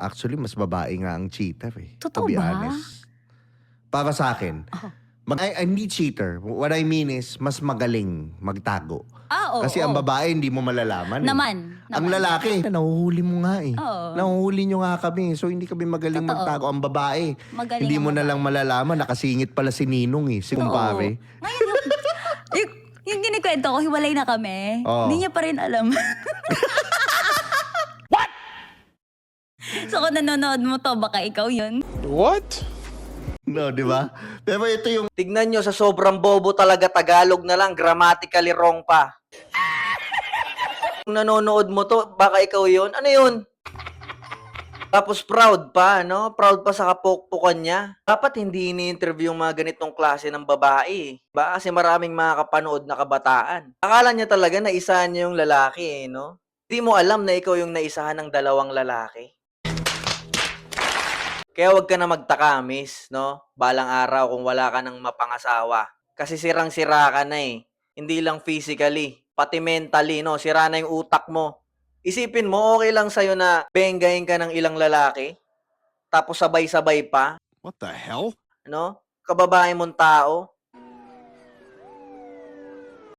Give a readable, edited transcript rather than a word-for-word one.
Actually, mas babae nga ang cheater to Totoo be ba? honest. Para sa'kin, Oh. hindi cheater. What I mean is, mas magaling magtago. Kasi ang Oo. babae, hindi mo malalaman Naman. Ang lalaki, nahuhuli mo nga Oo. Nahuhuli nyo nga kami. So, hindi kami magaling Totoo. magtago. Ang babae, Magaling hindi ang mo na lang babae. malalaman, nakasingit pala si Ninong si Totoo. kumpare. Ngayon yung kinikwento ko, hiwalay na kami. Oo. Hindi niya pa rin alam. What? So kung nanonood mo to, baka ikaw yun. What? No, di ba? Pero ito yung Tignan nyo, sa sobrang bobo talaga, Tagalog na lang, grammatically wrong pa. Kung nanonood mo to, baka ikaw yun. Ano yun? Tapos proud pa, no? Proud pa sa kapokpokan niya. Dapat hindi ini-interview yung mga ganitong klase ng babae. Ba? Kasi maraming mga kapanood na kabataan. Akala niya talaga na isahan niya yung lalaki, no? Hindi mo alam na ikaw yung naisahan ng dalawang lalaki. Kaya wag ka na magtaka, miss, no? Balang araw kung wala ka ng mapangasawa. Kasi sirang-sira ka na . Hindi lang physically, pati mentally, no? Sira na yung utak mo. Isipin mo, okay lang sa'yo na benggahin ka ng ilang lalaki, tapos sabay-sabay pa, What the hell? no? Kababae mong tao,